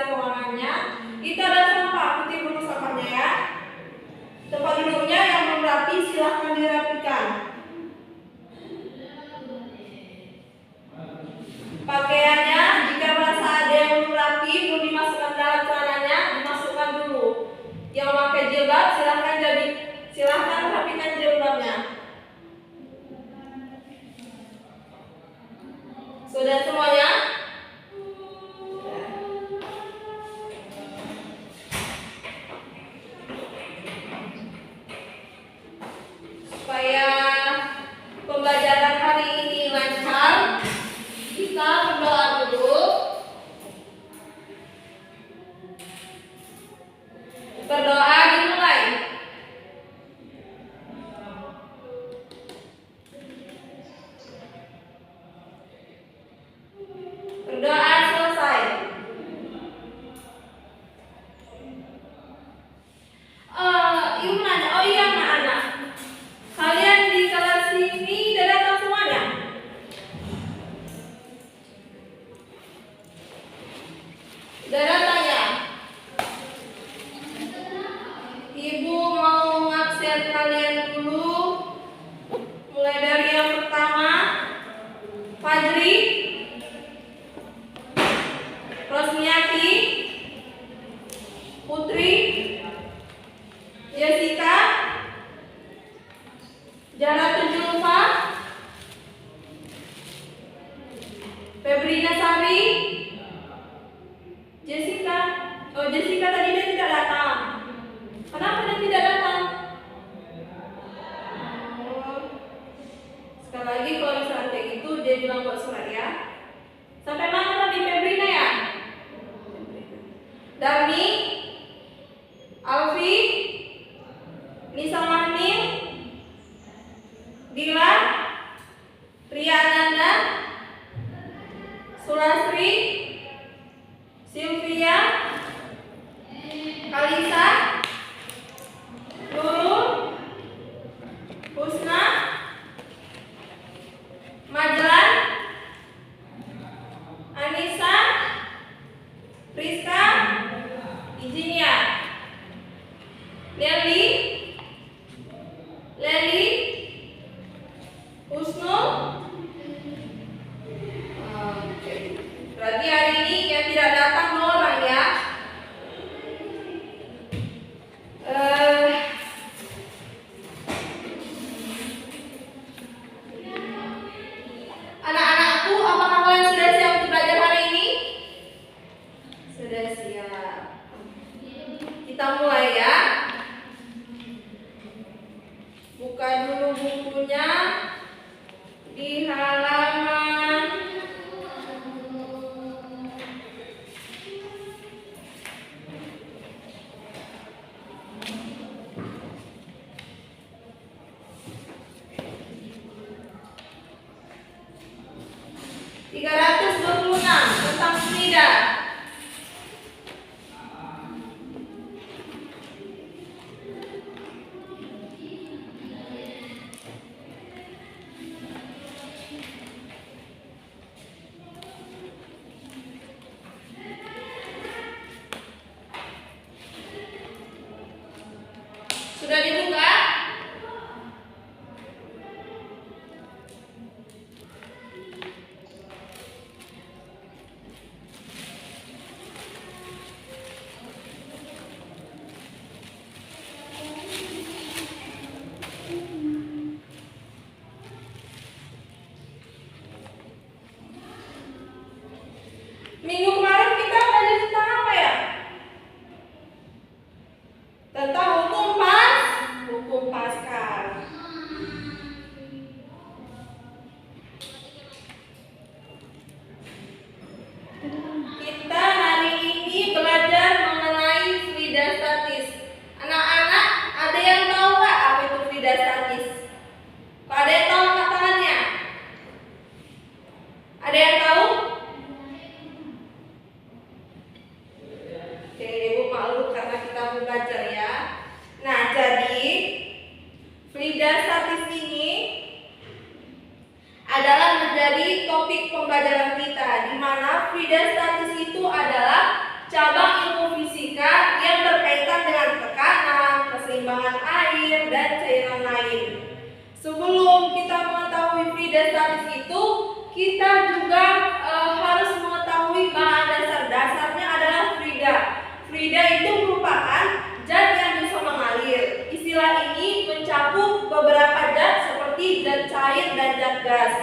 kebersihan ruangannya. Itu ada sampah, kutip buku sampahnya ya. Tempat duduknya yang belum rapi silahkan dirapikan. Pakaiannya jika merasa ada yang belum rapi, belum dimasukkan dalam celananya, dimasukkan dulu. Yang pakai jilbab silahkan rapikan jilbabnya. Sudah semuanya? Supaya pembelajaran hari ini lancar, kita berdoa dulu. Berdoa dimulai. Berdoa selesai. Ibu nanya, oh iya anak-anak, kalian di kelas ini udah datang semuanya? Udah datang ya? Ibu mau ngabsen kalian dulu. Mulai dari yang pertama, Fajri, Rosmiati, Putri, Jessica, Jaratul Julfa, Febrina Sari, Jessica. Oh, Jessica tadi dia tidak datang. Kenapa dia tidak datang? Sekali lagi kalau misalnya kayak gitu dia bilang buat surat ya. Sampai mana tadi Febrina ya? Darmi, Alfi, Nisa Mahmil, Dila, Ria Ananda, Sulasri, Sylvia, Kalisa, Nurul, Husna, Majlan, Anissa, Rizka, Ijinia, Nelly, Leli, Husnul. Oke. Berarti hari ini yang tidak datang 0 orang ya. Anak-anakku, apakah kalian sudah siap untuk belajar hari ini? Sudah siap. Kita mulai ya. Buka dulu bukunya di halaman 326 tentang Frida. Sudah dibuka? Minggu kemarin kita belajar tentang apa ya? Tentang hukum Paskal. Kita hari ini belajar mengenai Frida statis. Anak-anak, ada yang tahu nggak apa itu Frida statis? Kok ada yang tahu angkat tangannya? Ada yang tahu? Oke, Ibu maklum karena kita belajar ya. Nah, jadi Frida statis ini adalah menjadi topik pembelajaran kita, di mana Frida statis itu adalah cabang gas.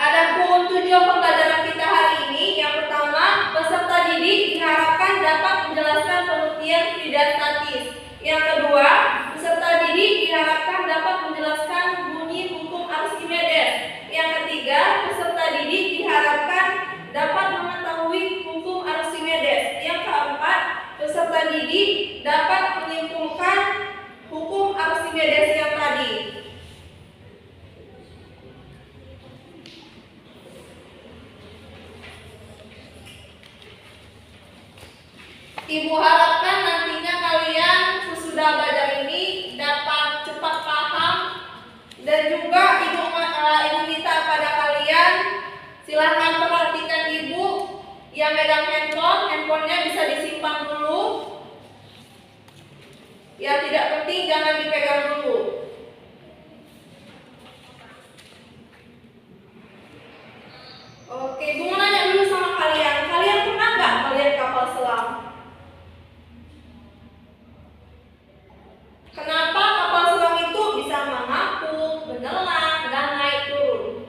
Adapun tujuan pembelajaran kita hari ini, yang pertama, peserta didik diharapkan dapat menjelaskan pengertian hidrostatis. Yang kedua, peserta didik diharapkan dapat menjelaskan bunyi hukum Archimedes. Yang ketiga, peserta didik diharapkan dapat mengetahui hukum Archimedes. Yang keempat, peserta didik dapat menyimpulkan hukum Archimedes yang tadi. Ibu harapkan nantinya kalian sesudah belajar ini dapat cepat paham, dan juga ibu minta pada kalian silahkan perhatikan ibu yang megang handphonenya bisa disimpan dulu. Yang tidak penting jangan dipegang dulu. Oke, ibu mau nanya dulu sama kalian. Kalian pernah nggak melihat kapal selam? Kenapa kapal selam itu bisa mengapung, menyelam, dan naik turun?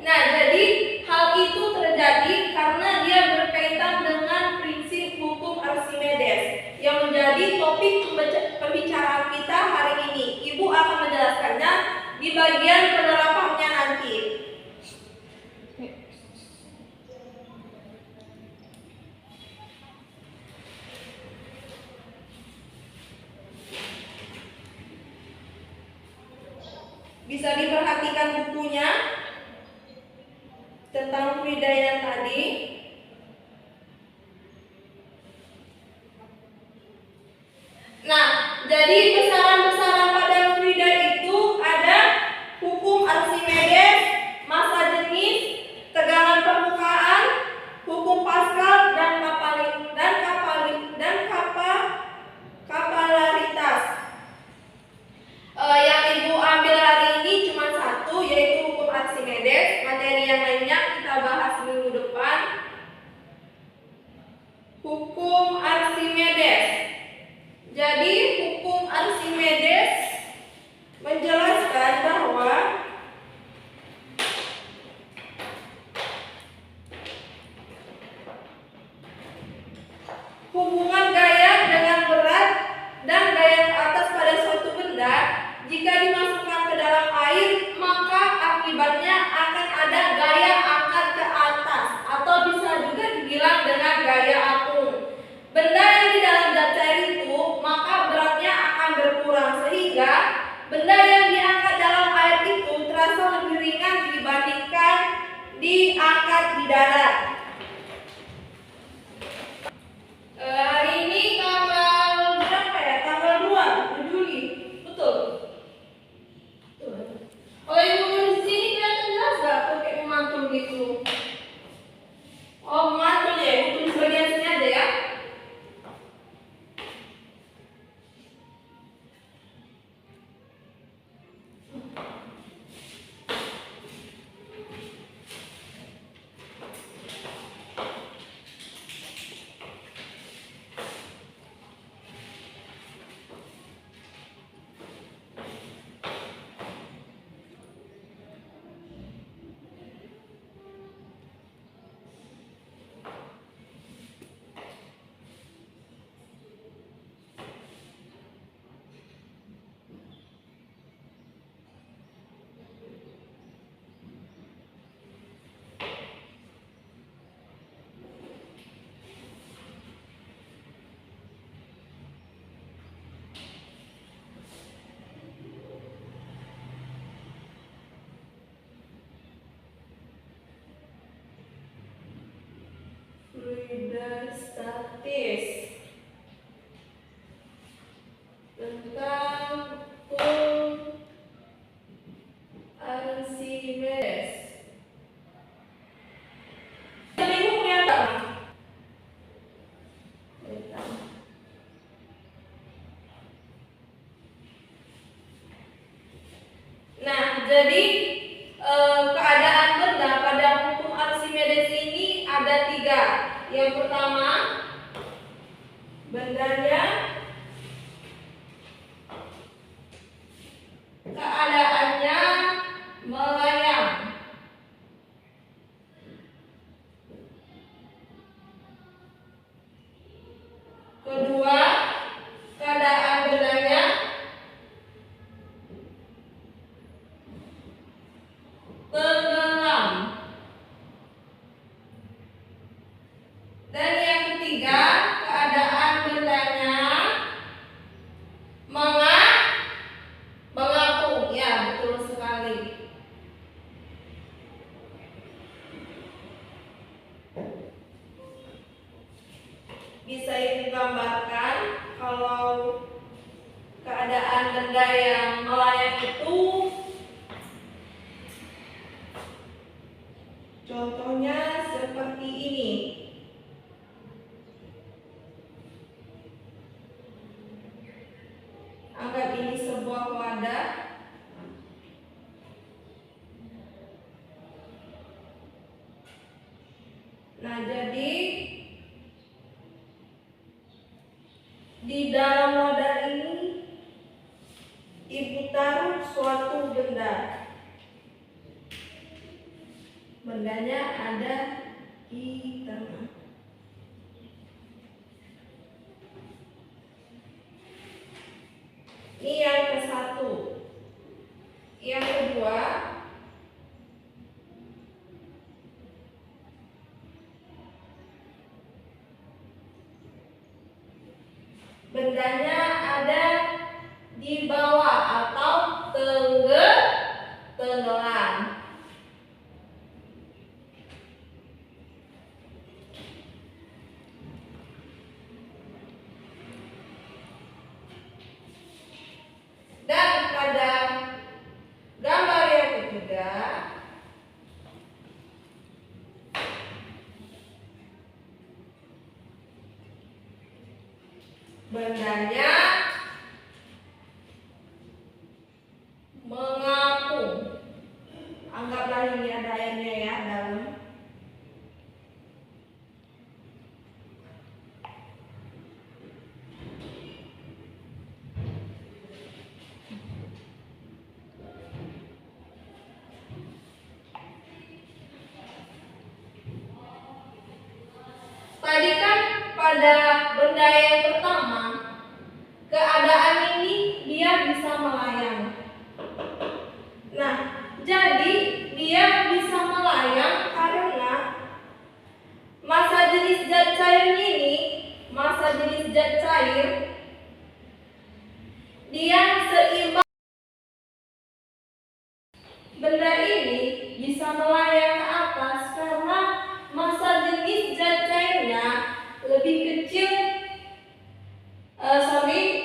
Nah, jadi hal itu terjadi karena dia berkaitan dengan prinsip hukum Archimedes yang menjadi topik pembicaraan kita hari ini. Ibu akan menjelaskannya di bagian penerapannya nanti. Bisa diperhatikan bukunya tentang Frida yang tadi. Nah, jadi besaran-besaran pada Frida itu ada hukum Archimedes, massa jenis, tegangan permukaan, hukum Pascal, dan kapalaritas. Yang ibu ambil hari ini cuma satu, yaitu hukum Archimedes. Materi yang lainnya kita bahas minggu depan. Hukum Archimedes. Jadi hukum Archimedes menjelaskan bahwa hubungan gaya dengan berat dan gaya ke atas pada suatu benda, jika dimasukkan ke dalam air, maka akibatnya akan ada gaya angkat ke atas, atau bisa juga dibilang dengan gaya apung. Benda yang di dalam zat cair itu, maka beratnya akan berkurang, sehingga benda yang diangkat dalam air itu terasa lebih ringan dibandingkan diangkat di darat. Hari ini tanggal berapa ya? Tanggal 2 Juli. Betul? Kalau ibu nulis di sini kelihatan jelas gak? Pakai memantul gitu. Oh, memantul ya? Ibu tulis bagian sini aja ya. Hidrostatis tentang hukum Archimedes. Ibu punya apa? Nah, jadi keadaan benda pada hukum Archimedes ini ada 3. Yang pertama, bendanya keadaannya melayang. Kedua, keadaan bendanya tenggelam. Dan yang ketiga, keadaan bendanya mengapung. Ya, betul sekali. Bisa digambarkan kalau keadaan benda yang melayang itu contohnya seperti ini. Anggap ini sebuah wadah. Nah, jadi di dalam wadah ini ibu taruh suatu benda. Bendanya ada di tengah. Ini yang ke satu. Yang kedua, bendanya ada di bawah atau tenggelam. Dan pada gambar yang ketiga, bendanya mengapung. Anggaplah ini ada airnya ya dalam. Tadi kan pada benda yang pertama, keadaan ini dia bisa melayang. Nah, jadi dia bisa melayang karena massa jenis zat cair ini, massa jenis zat cair, dia seimbang. Benda ini bisa melayang ke atas karena massa jenis zat cairnya lebih kecil.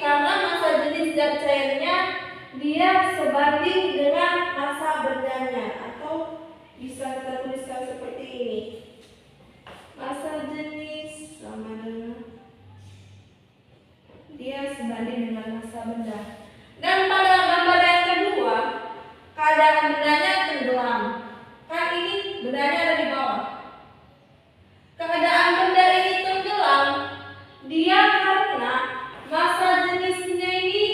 Karena massa jenis zat cairnya dia sebanding dengan massa bendanya, atau bisa kita tuliskan seperti ini. Massa jenis sama dengan dia sebanding dengan massa benda. Dan pada gambar yang kedua, keadaan bendanya tenggelam. Kan ini bendanya ada di bawah. Keadaan benda ini tenggelam, dia karena massa jenisnya ini,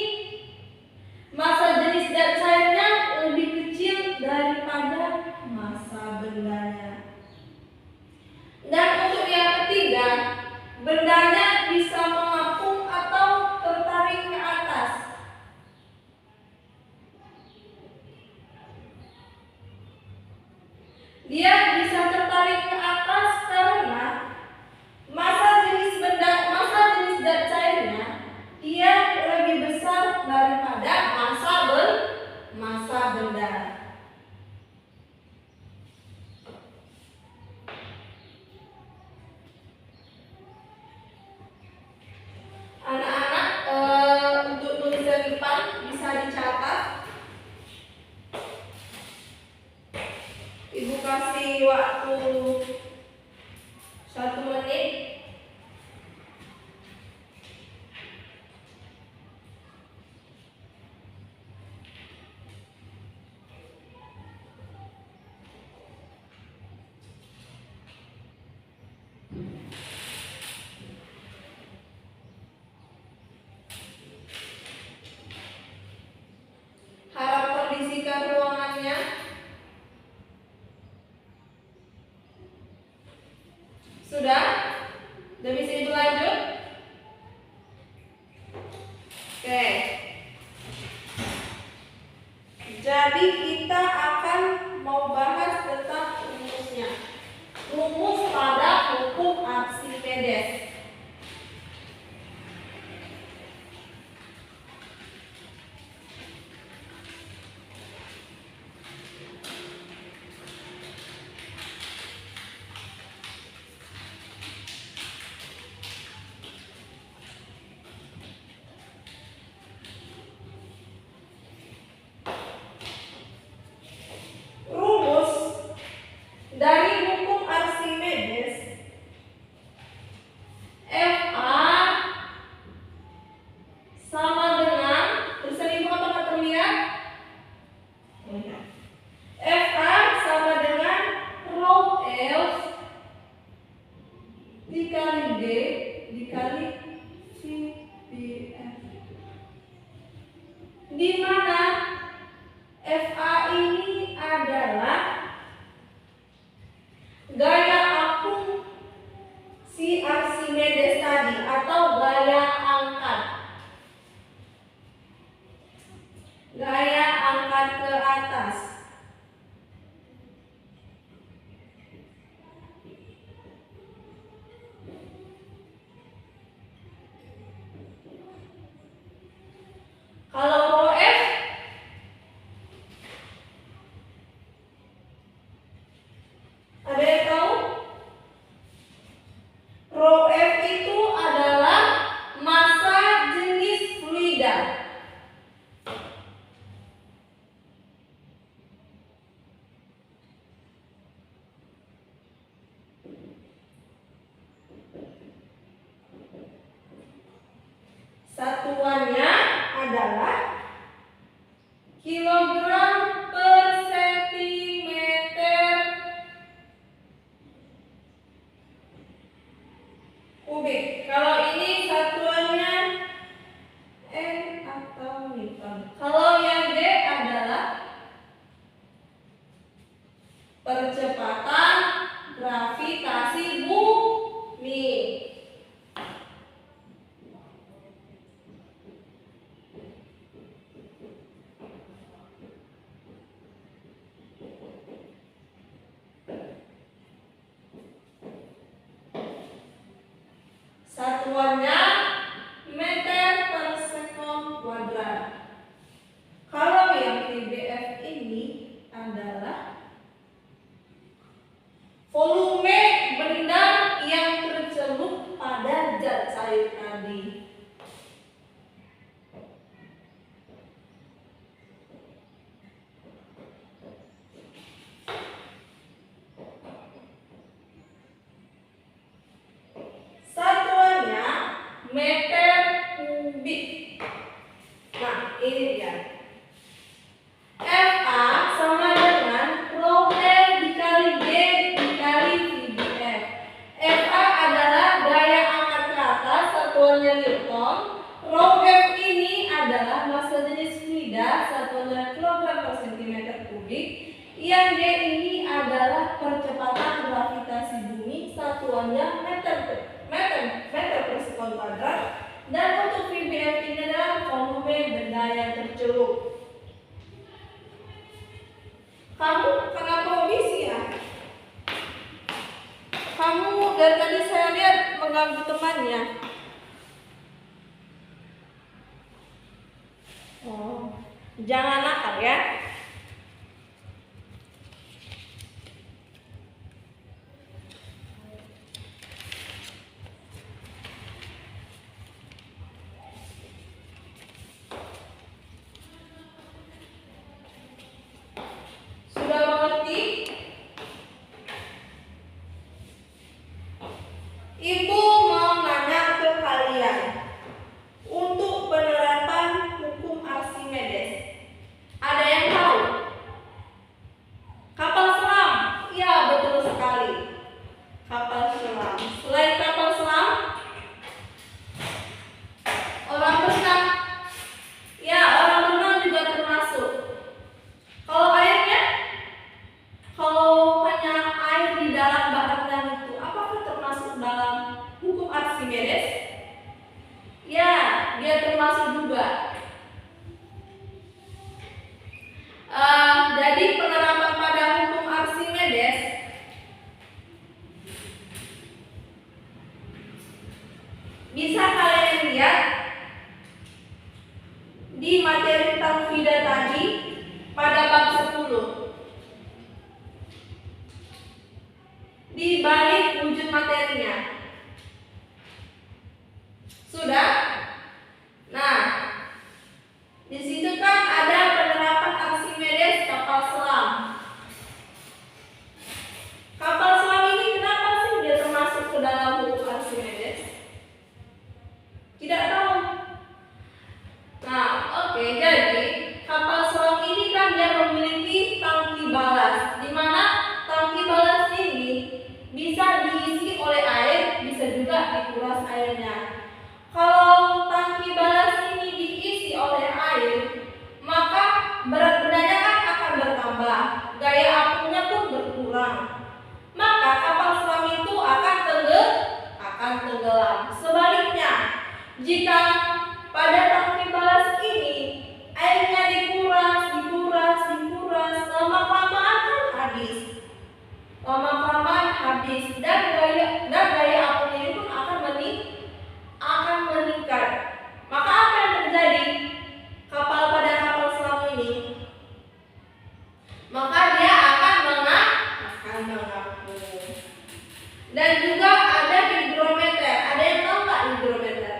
massa jenis zat cairnya lebih kecil daripada massa bendanya. Dan untuk yang ketiga, bendanya bisa mengapung atau tertarik ke atas. Dia bisa tertarik ke atas karena massa jenis zat cairnya dia lebih besar daripada massa benda. Anak-anak, untuk tulisan depan bisa dicatat. Ibu kasih Oke. Jadi kita akan mau bahas tentang rumusnya. Rumus pada hukum Archimedes. Dari hukum Archimedes, FA sama dengan, tulisan ibu apakah terlihat? FA sama dengan rho F dikali D dikali VBF, di mana FA ini adalah gaya akung si Archimedes tadi atau gaya angkat. Gaya angkat ke atas. Kalau rho F ada yang tahu? Rho F itu adalah massa jenis fluida. Satuannya adalah kilogram per sentimeter kubik. Kalau ini satuannya N atau Newton. Kalau yang D adalah percepatan gravitasi bumi. Satuannya meter per sekon kuadrat. Kalau yang VBF ini adalah volume benda yang tercelup pada zat cair tadi. Meter kubik. Nah, ini dia. FA sama dengan rho F dikali G dikali VBF. FA adalah gaya angkat ke atas, satuannya Newton. Rho F ini adalah massa jenis fluida, satuannya kilogram per sentimeter kubik. Yang G ini adalah percepatan gravitasi bumi, satuannya meter per sekon kuadrat. Dan untuk VBF ini adalah volume benda yang tercelup. Kamu kenapa audisi ya? Kamu dari tadi saya lihat mengganggu temannya. Oh, jangan nakal ya. Ibu mau nanya ke kalian untuk penerapan hukum Archimedes. Ada yang di materi tauhida tadi pada bab 10. Di balik wujud materinya. Sudah? Nah, di situ kan ada penerapan Archimedes kapal selam. Kapal selam ini kenapa sih dia termasuk ke dalam buku Archimedes? Tidak tahu. Nah, oke, jadi kapal selam ini kan dia memiliki tangki balas, di mana tangki balas ini bisa diisi oleh air, bisa juga dikuras airnya. Kalau tangki balas ini diisi oleh air, maka berat bendanya kan akan bertambah, gaya apinya pun berkurang. Maka kapal selam itu akan tenggelam. Sebaliknya, jika pada tangki balas ini airnya dikuras, lama-kelamaan kan habis. Dan gaya apinya itu akan meningkat. Maka apa yang terjadi pada kapal selam ini? Maka dia akan mengapung. Dan juga ada hidrometer. Ada yang tahu nggak hidrometer?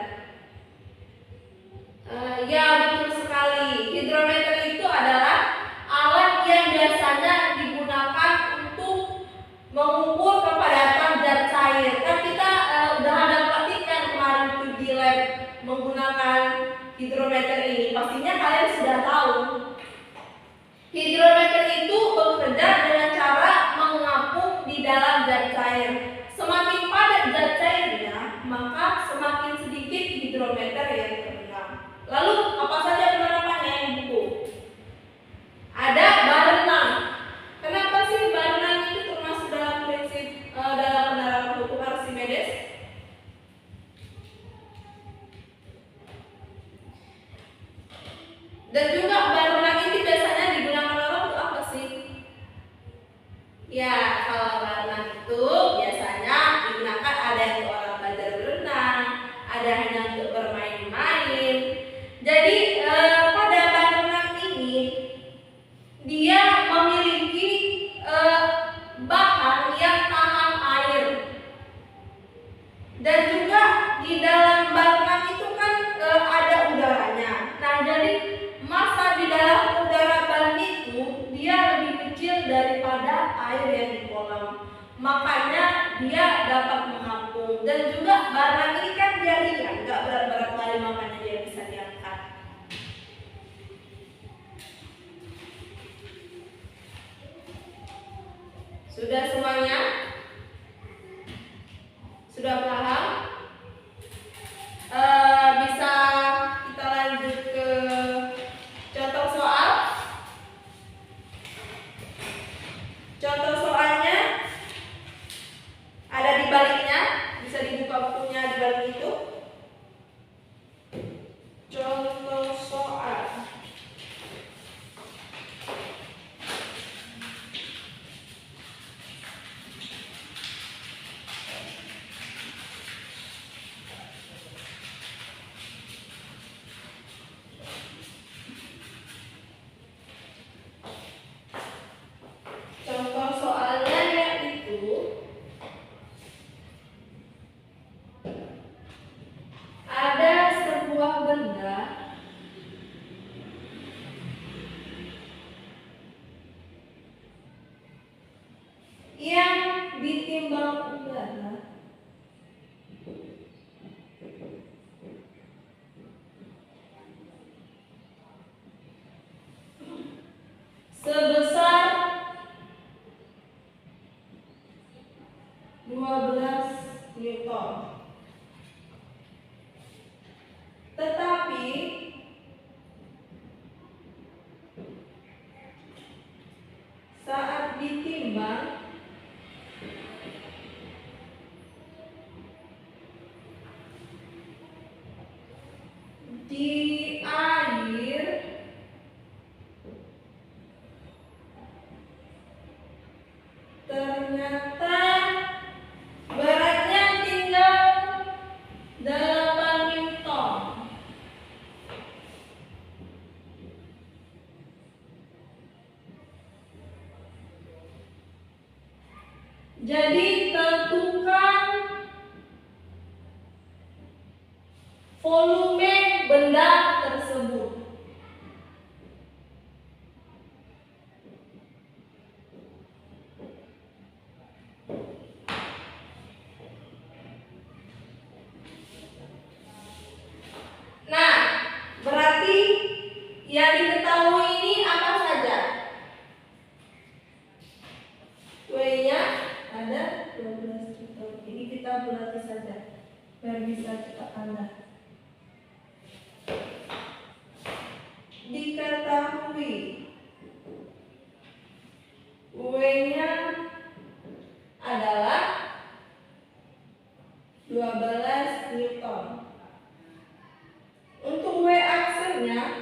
Ya, betul sekali. Hidrometer itu adalah alat yang biasanya digunakan untuk mengukur kepadatan zat cair. Kan kita udah ada praktikan kemarin di lab menggunakan hidrometer ini. Pastinya kalian sudah tahu. Hidrometer itu bekerja dengan cara mengapung di dalam zat cair. Semakin padat zat cairnya, maka semakin sedikit hidrometer yang terbenam. Lalu apa saja penerapannya yang buku? Ada barenang. Kenapa sih barenang itu termasuk dalam prinsip dalam penerapan hukum Archimedes? Dan juga barenang ini biasanya digunakan orang untuk apa sih? Ya, kalau barenang itu biasanya digunakan ada yang untuk orang belajar berenang, ada hanya untuk bermain-main. Jadi pada barenang ini dia memiliki bahan yang tahan air. Dan juga di dalam barenang itu kan ada udaranya. Nah, jadi massa di dalam udara bahan itu dia lebih kecil daripada air yang di kolam. Makanya dia dapat mengapung. Dan juga barenang ini kan dia ringan, nggak berat-berat kali, makanya dia bisa diangkat. Sudah semuanya? Sudah paham? Bisa kita lanjut ke contoh soal. Contoh soalnya ada di baliknya, bisa dibuka bukunya di balik itu. Contoh soal. Contoh soalnya yaitu ada sebuah benda yang ditimbang udara sebesar 12 Newton. Tetapi saat ditimbang di air ternyata beratnya tinggal 8 Newton. Jadi tentukan volume benda tersebut. Nah, berarti yang diketahui ini apa saja? W-nya ada 12 Newton. Ini kita berarti saja biar bisa kita tanda. Diketahui W-nya adalah 12 Newton. Untuk W aksernya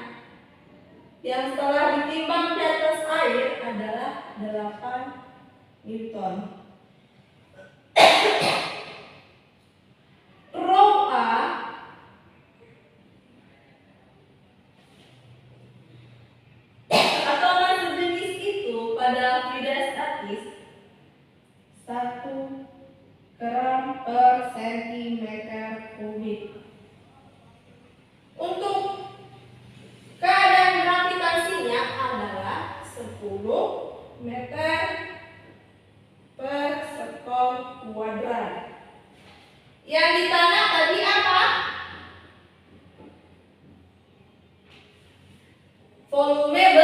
yang setelah ditimbang di atas air adalah 8 Newton. Rho A atau massa jenis itu pada fluida statis 1 gram per sentimeter kubik. Untuk keadaan gravitasinya adalah 10 meter per sekon kuadrat. Yang ditanya tadi apa? Volume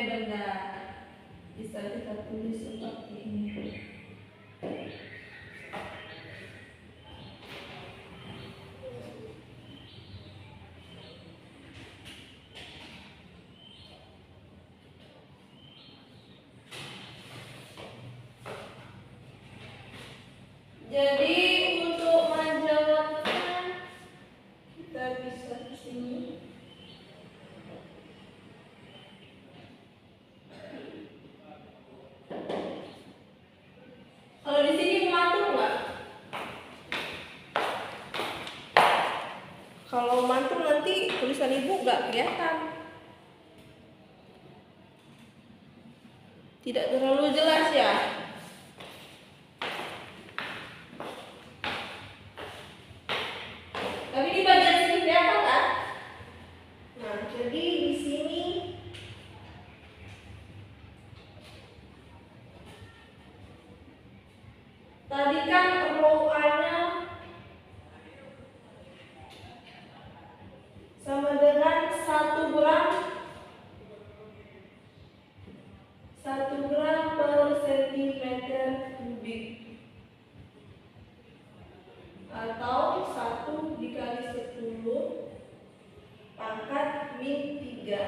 benda. Bisa kita tulis seperti ini. Jadi untuk menjawabnya kita bisa di sini. Kalau di sini mantul nggak? Kalau mantul nanti tulisan ibu nggak kelihatan. Tidak terlalu jelas ya. Tapi di bagian sini kelihatan kan? Nah, jadi di sini tadi kan rho A-nya sama dengan 1 gram per sentimeter kubik atau 1 dikali 10 pangkat min 3.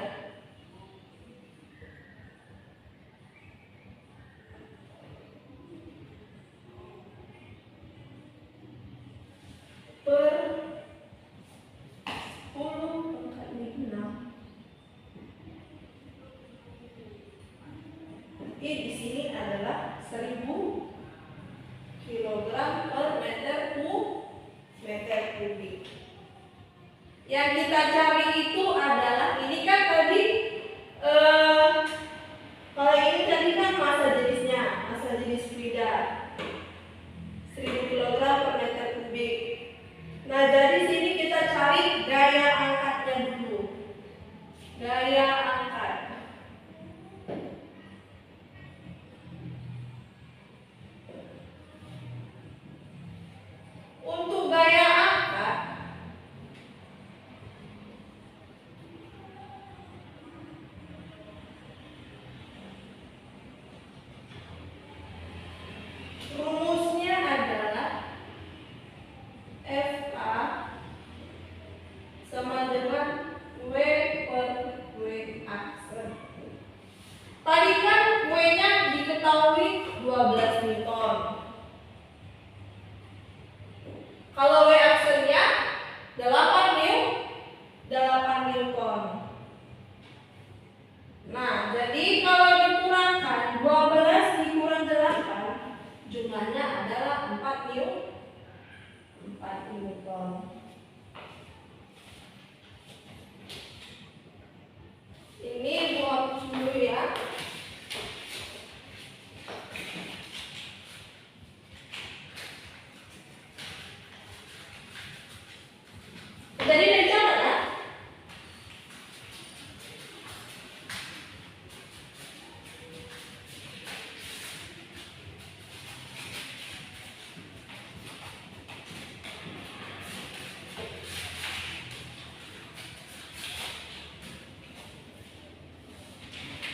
Per 10 pangkat min 6. Jadi di sini adalah 1000 kilogram per meter kubik. Yang kita cari itu adalah ini kan tadi kalau ini tadi kan massa jenisnya, massa jenis fluida 1000 kilogram per meter kubik. Nah, jadi sini kita cari gaya angkatnya dulu. Gaya angkat. Untuk gaya angkat rumusnya adalah FA sama dengan W per W aksen. Tadi kan W-nya diketahui 12 Newton. Kalau W aksennya 8 Newton. Nah, jadi kalau dikurangkan 12 dikurang 8 jumlahnya adalah 4 Newton. Ini buat dulu ya.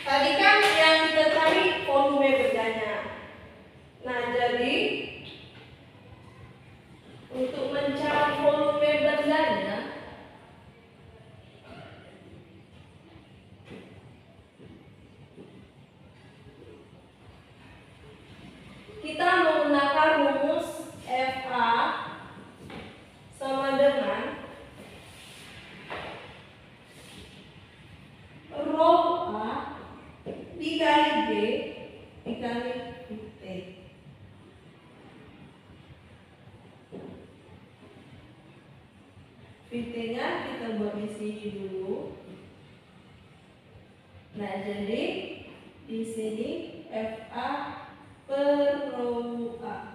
Tadi kan yang kita cari volume bendanya. Nah, jadi untuk mencari volume bendanya, kita menggunakan rumus FA sama dengan rho A dikali B dikali T. VT-nya kita buat di sini dulu. Nah, jadi di sini FA per rho A.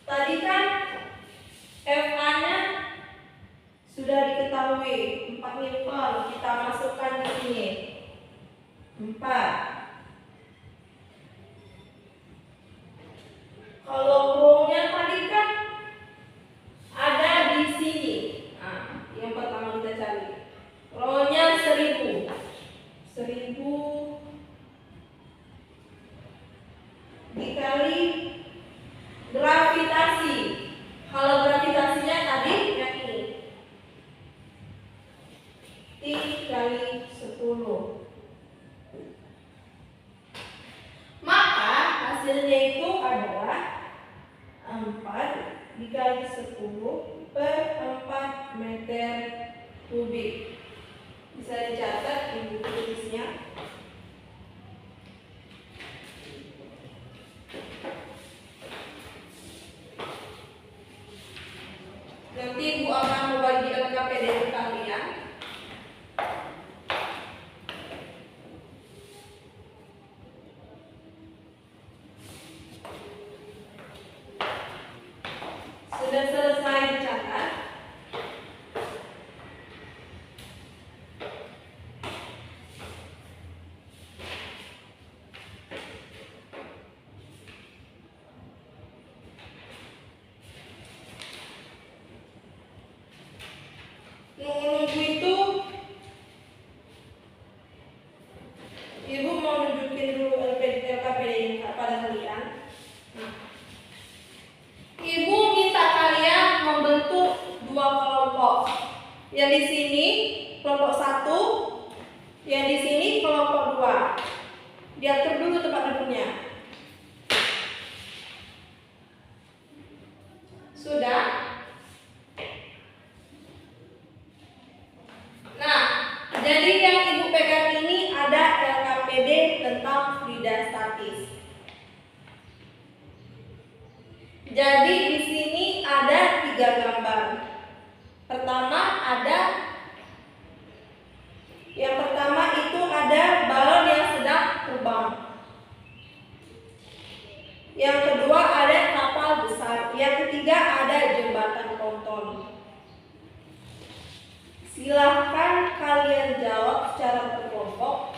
Tadi kan FA-nya sudah diketahui 4 newton, kita masukkan di sini 4. Kalau rho-nya tadi kan ada di sini. Nah, yang pertama kita cari. Rho-nya 1000. 1000 dikali gravitasi. Kalau gravitasinya tadi yang ini. T kali 10. Maka hasilnya itu adalah 4 dikali 10 per 4 meter kubik. Bisa dicatat di buku tulisnya. Nanti Ibu akan membagikan KPD ke kalian. Sudah selesai dicatat. Nunggu itu Ibu mau nunjukin dulu LKPD pada kalian. Nah, Ibu minta kalian membentuk 2 kelompok. Yang di sini kelompok 1, yang di sini kelompok 2. Diatur dulu tempat duduknya. Sudah? Nah, jadi yang Ibu pegang ini ada LKPD tentang fluida statis. Jadi di sini ada 3 gambar. Yang pertama itu ada balon yang sedang terbang. Yang kedua ada kapal besar. Yang ketiga ada jembatan ponton. Silahkan kalian jawab secara berkelompok.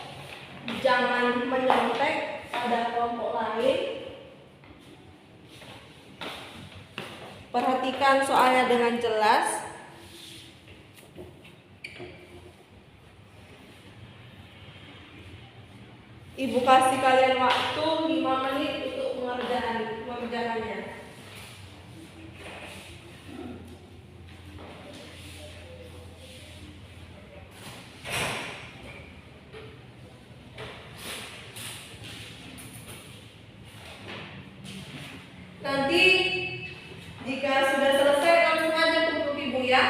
Jangan menyontek pada kelompok lain. Perhatikan soalnya dengan jelas. Ibu kasih kalian waktu 5 menit untuk mengerjakannya. Nanti jika sudah selesai langsung aja kumpul Ibu ya.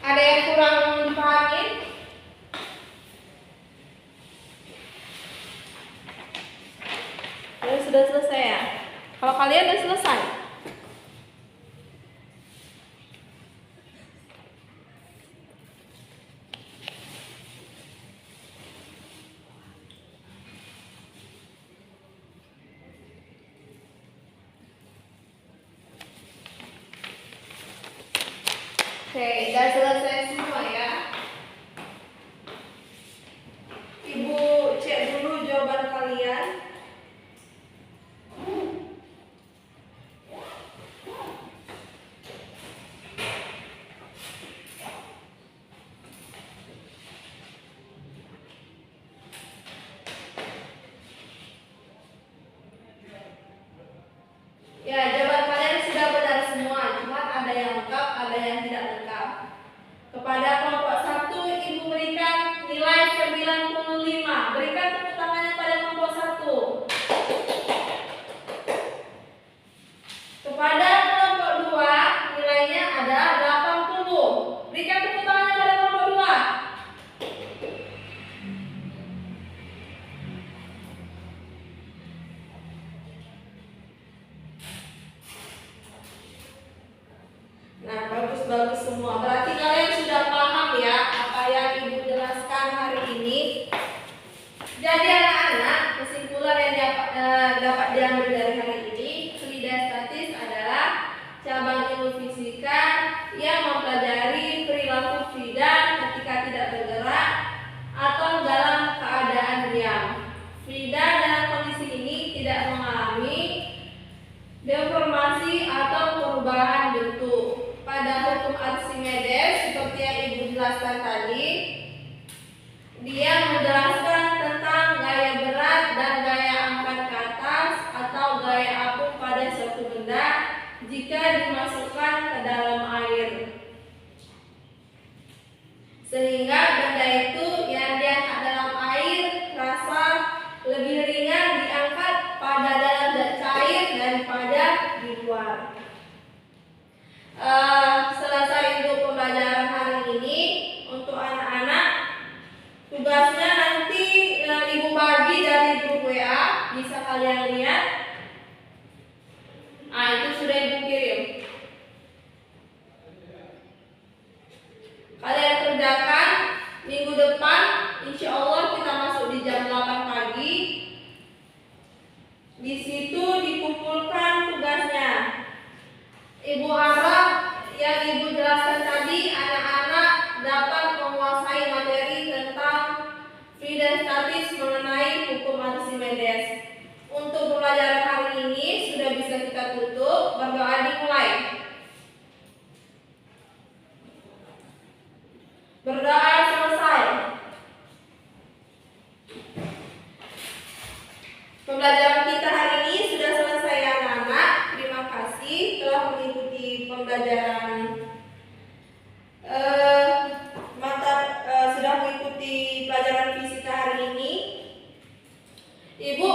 Ada yang kurang dipahami? Sudah selesai ya? Kalau kalian sudah selesai? Oke, sudah selesai semua ya. Ibu cek dulu jawaban kalian. Ya, jawaban kalian sudah benar semua, cuma ada yang lengkap, ada yang tidak lengkap. Kepada kelompok 1, Ibu berikan nilai 95. Berikan tepuk tangannya pada kelompok 1. Kepada kelompok 2, nilainya ada 80. Berikan tepuk tangannya pada kelompok 2. Nah, bagus-bagus semua. Berarti kalian sudah paham ya apa yang Ibu jelaskan hari ini. Jadi anak-anak, kesimpulan yang dapat diambil dari hari ini, fluidastatis adalah cabang ilmu fisika yang mempelajari perilaku fluida ketika tidak bergerak atau dalam keadaan diam. Fluida dalam kondisi ini tidak mengalami deformasi atau perubahan bentuk. Pada hukum Archimedes seperti yang Ibu jelaskan tadi, dia menjelaskan tentang gaya berat dan gaya angkat ke atas atau gaya apung pada suatu benda jika dimasukkan ke dalam air, sehingga benda itu yang diangkat dalam air rasa lebih ringan diangkat pada dalam cair daripada di luar. Selesai untuk pembelajaran hari ini, untuk anak-anak tugasnya nanti Ibu bagi dari grup WA, bisa kalian lihat. Itu sudah Ibu kirim. Kalian kerjakan minggu depan, insya Allah kita masuk di jam 8 pagi. Di situ dikumpulkan tugasnya. Ibu harap yang Ibu jelaskan tadi anak-anak dapat menguasai materi tentang fluidastatis mengenai hukum Archimedes. Untuk pembelajaran hari ini sudah bisa kita tutup. Berdoa dimulai. Berdoa selesai. Pembelajaran kita hari ini sudah selesai ya anak-anak. Terima kasih telah mengikuti pembelajaran sudah mengikuti pelajaran fisika hari ini. Ibu